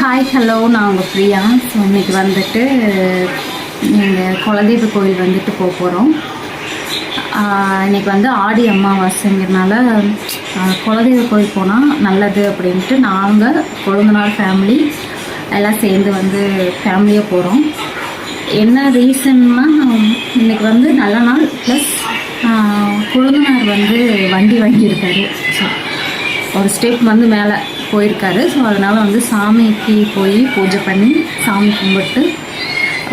Hi hello, நான் உங்கள் Priya. So இன்றைக்கி வந்துட்டு எங்கள் குலதெய்வ கோயில் வந்துட்டு போக போகிறோம். இன்றைக்கி வந்து ஆடி அமாவாசைங்கிறதுனால குலதெய்வ கோயில் போனால் நல்லது அப்படின்ட்டு நாங்கள் கொழுந்தனார் ஃபேமிலி எல்லாம் சேர்ந்து வந்து ஃபேமிலியாக போகிறோம். என்ன ரீசன்னா, இன்றைக்கி வந்து நல்ல நாள் ப்ளஸ் கொழுந்தனார் வந்து வண்டி வாங்கியிருக்காரு. ஸோ ஒரு ஸ்டெப் வந்து மேலே போயிருக்காரு. ஸோ அதனால் வந்து சாமிக்கு போய் பூஜை பண்ணி சாமி கும்பிட்டு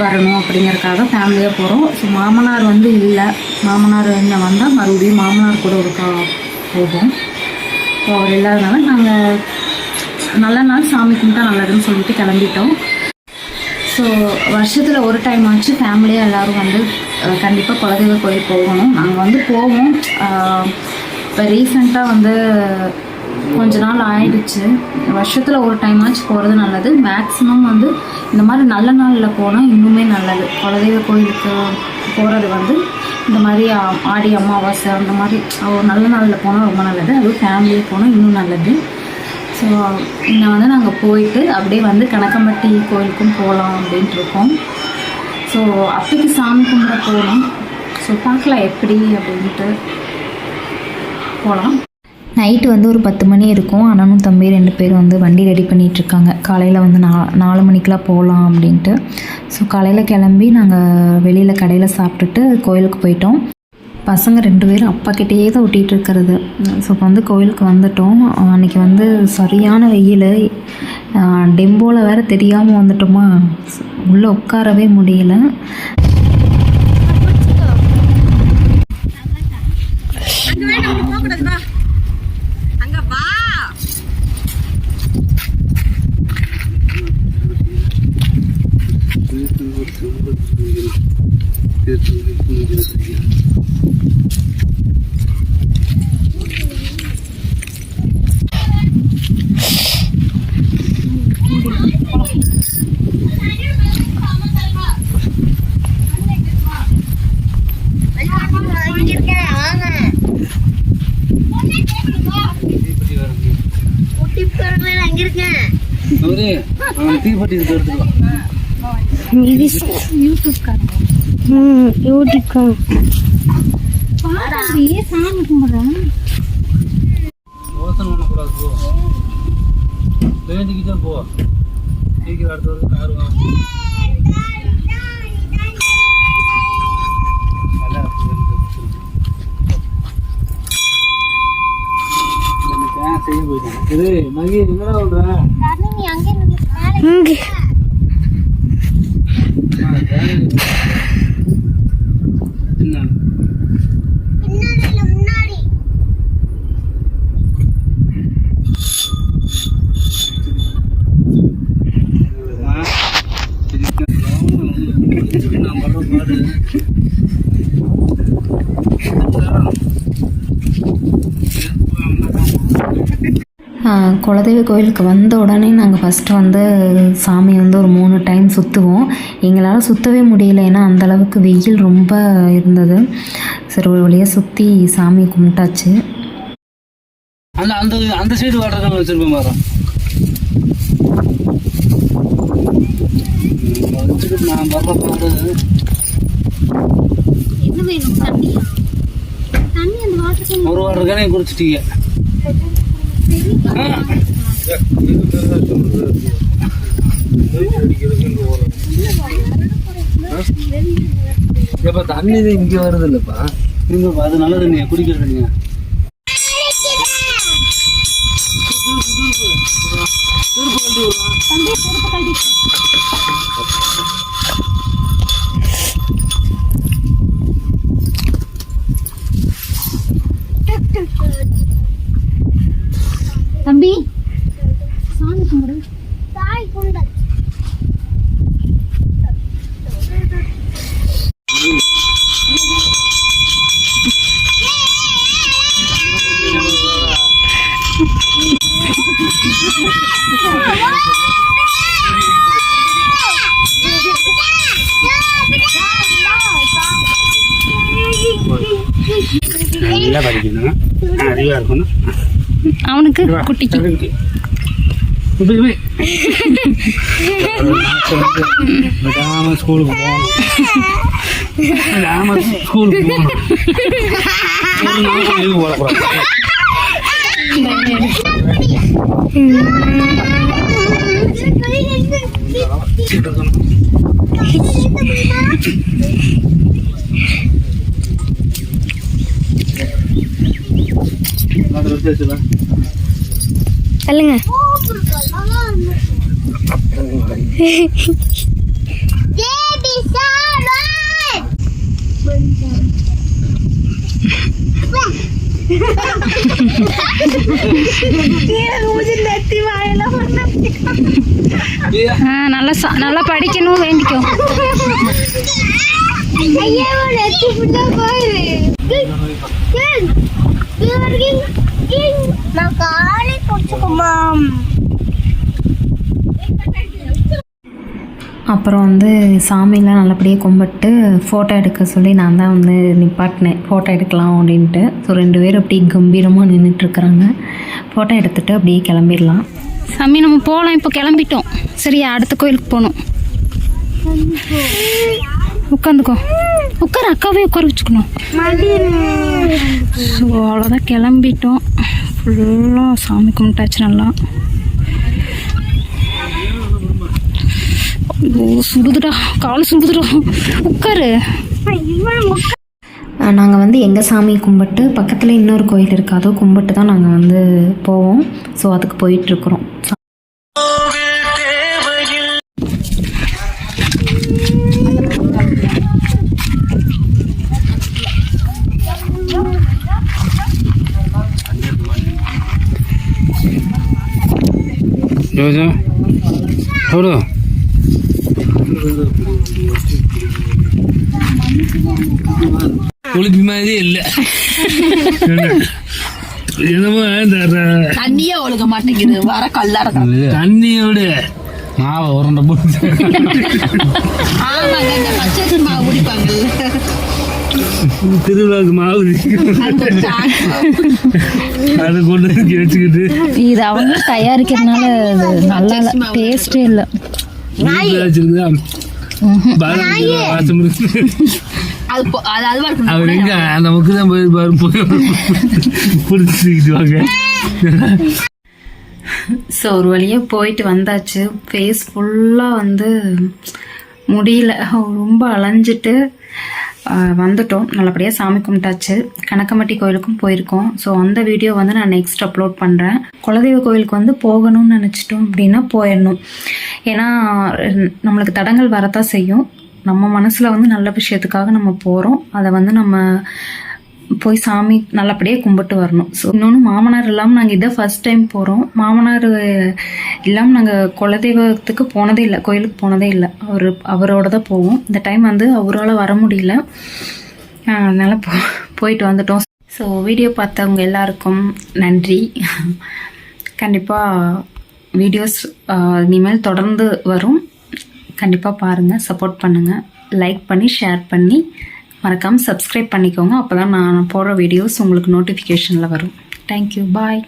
வரணும் அப்படிங்கிறதுக்காக ஃபேமிலியாக போகிறோம். ஸோ மாமனார் வந்து இல்லை, மாமனார் என்ன வந்தால் மறுபடியும் மாமனார் கூட ஒருக்கா போகும். ஸோ அவர் இல்லாதனால நாங்கள் நல்ல நாள் சாமி கும்பிட்டா நல்லதுன்னு சொல்லிட்டு கிளம்பிட்டோம். ஸோ வருஷத்தில் ஒரு டைம் ஆச்சு ஃபேமிலியாக எல்லோரும் வந்து கண்டிப்பாக குலதெய்வ கோயில் போகணும். நாங்கள் வந்து போவோம். இப்போ ரீசெண்டாக வந்து கொஞ்ச நாள் ஆயிடுச்சு. வருஷத்தில் ஒரு டைம் ஆச்சு போகிறது நல்லது. மேக்ஸிமம் வந்து இந்த மாதிரி நல்ல நாளில் போனால் இன்னுமே நல்லது. குலதெய்வ கோயிலுக்கு போகிறது வந்து இந்த மாதிரி ஆடி அமாவாசை அந்த மாதிரி ஒரு நல்ல நாளில் போனால் ரொம்ப நல்லது. அதுவும் ஃபேமிலியாக போனால் இன்னும் நல்லது. ஸோ இன்னும் வந்து நாங்கள் போயிட்டு அப்படியே வந்து கணக்கம்பட்டி கோயிலுக்கும் போகலாம் அப்படின்ட்டு இருக்கோம். ஸோ அப்பைக்கு சாமி கும்பிட போகணும். ஸோ பார்க்கலாம் எப்படி அப்படின்ட்டு போகலாம். நைட்டு வந்து ஒரு 10 மணி இருக்கும். அண்ணனும் தம்பி 2 பேர் வந்து வண்டி ரெடி பண்ணிகிட்ருக்காங்க. காலையில் வந்து 4 மணிக்கெலாம் போகலாம் அப்படின்ட்டு. ஸோ காலையில் கிளம்பி நாங்கள் வெளியில் கடையில் சாப்பிட்டுட்டு கோயிலுக்கு போயிட்டோம். பசங்க 2 பேரும் அப்பாக்கிட்டேயே தான் ஒட்டிகிட்டு இருக்கிறது. ஸோ இப்போ வந்து கோயிலுக்கு வந்துட்டோம். அன்றைக்கி வந்து சரியான வெயில், டெம்போவில் வேறு தெரியாமல் வந்துட்டோமா, உள்ளே உட்காரவே முடியல. சாமி கும்பிட்றேன். குலதெய்வ கோயிலுக்கு வந்த உடனே நாங்கள் ஃபஸ்ட்டு வந்து சாமி வந்து ஒரு 3 டைம் சுற்றுவோம். எங்களால் சுற்றவே முடியல, ஏன்னா அந்தளவுக்கு வெயில் ரொம்ப இருந்தது. சரி, ஒரு வழியாக சுற்றி சாமி கும்பிட்டாச்சு. அந்த சைடு வாட்டர் வச்சிருப்பேன் பாரு. நான் வர்ற பாரு என்ன வேணும்? தண்ணி அந்த வாட்டர் ஒரு வாட்டர் தானே குடிச்சிட்டீங்க. இப்ப தண்ணி இங்க வருது இல்லப்பா, அது நல்ல தண்ணியா குடிக்கிற தண்ணியா? தம்பி சாமி கும்பிடு. தாய் குண்டல் நல்லா படிக்கணும், அறிவா இருக்கணும். அவனுக்கு குட்டிக்கு விடாம ஸ்கூலுக்கு போகணும். விடாம ஸ்கூலுக்கு போகணும். ஒரு நாளைக்கு லீவு போடக்கூடாது. சொல்லுங்க. நல்லா படிக்கணும் வேண்டிக்கோ. அப்புறம் வந்து சாமியெலாம் நல்லபடியாக கும்பிட்டு ஃபோட்டோ எடுக்க சொல்லி நான் தான் வந்து நிப்பாட்டினேன், ஃபோட்டோ எடுக்கலாம் அப்படின்ட்டு. ஸோ 2 பேரும் அப்படியே கம்பீரமாக நின்றுட்டுருக்குறாங்க. ஃபோட்டோ எடுத்துகிட்டு அப்படியே கிளம்பிடலாம். சாமி நம்ம போகலாம், இப்போ கிளம்பிட்டோம். சரியா, அடுத்த கோயிலுக்கு போகணும். உட்காந்துக்கோ, உட்கார, அக்காவே உட்கார வச்சுக்கணும். ஸோ அவ்வளோதான், கிளம்பிட்டோம். ஃபுல்லாக சாமி கும்பிட்டாச்சு நல்லா. சுடுதுடா, கால் சுடுதுடா, உட்காரு. நாங்கள் வந்து எங்கள் சாமி கும்பிட்டு பக்கத்தில் இன்னொரு கோயில் இருக்குது, அதோ கும்பிட்டு தான் நாங்கள் வந்து போவோம். ஸோ அதுக்கு போயிட்டுருக்குறோம். குளிப்பு மாதிரியே இல்லை. என்னமோ தண்ணியே ஒழுக மாட்டேங்குது, வர கல்லார தண்ணியோட மாவை உரண்ட போட்டு மாவு குடிப்பாங்க. திருவிழாவுக்கு மாவு அதை கொண்டு வச்சுக்கிட்டு இது அவங்க தயாரிக்கிறதுனால நல்லா டேஸ்டே இல்லை. வச்சிருக்குதா அவர் எங்க அந்த முக்கு தான் போய் பிடிச்சிக்கிட்டு வாங்க. ஸோ ஒரு வழியாக போயிட்டு வந்தாச்சு. ஃபேஸ் ஃபுல்லாக வந்து முடியல, ரொம்ப அலைஞ்சிட்டு வந்துட்டோம். நல்லபடியாக சாமி கும்பிட்டாச்சு. கணக்கம்பட்டி கோயிலுக்கும் போயிருக்கோம். ஸோ அந்த வீடியோ வந்து நான் நெக்ஸ்ட் அப்லோட் பண்ணுறேன். குலதெய்வ கோயிலுக்கு வந்து போகணும்னு நினச்சிட்டோம் அப்படின்னா போயிடணும். ஏன்னா நம்மளுக்கு தடங்கள் வரத்தான் செய்யும். நம்ம மனசில் வந்து நல்ல விஷயத்துக்காக நம்ம போகிறோம், அதை வந்து நம்ம போய் சாமி நல்லபடியாக கும்பிட்டு வரணும். ஸோ இன்னொன்று, மாமனார் இல்லாமல் நாங்கள் இதை ஃபஸ்ட் டைம் போகிறோம். மாமனார் இல்லாமல் நாங்கள் குலதெய்வத்துக்கு போனதே இல்லை, கோயிலுக்கு போனதே இல்லை. அவரோட தான் போவோம். இந்த டைம் வந்து அவரால் வர முடியல, அதனால் போயிட்டு வந்துட்டோம். ஸோ வீடியோ பார்த்தவங்க எல்லாருக்கும் நன்றி. கண்டிப்பாக வீடியோஸ் இனிமேல் தொடர்ந்து வரும். கண்டிப்பாக பாருங்கள், சப்போர்ட் பண்ணுங்கள், லைக் பண்ணி ஷேர் பண்ணி மறக்காமல் சப்ஸ்கிரைப் பண்ணிக்கோங்க. அப்போ தான் நான் போடுற வீடியோஸ் உங்களுக்கு நோட்டிஃபிகேஷனில் வரும். தேங்க்யூ, பாய்.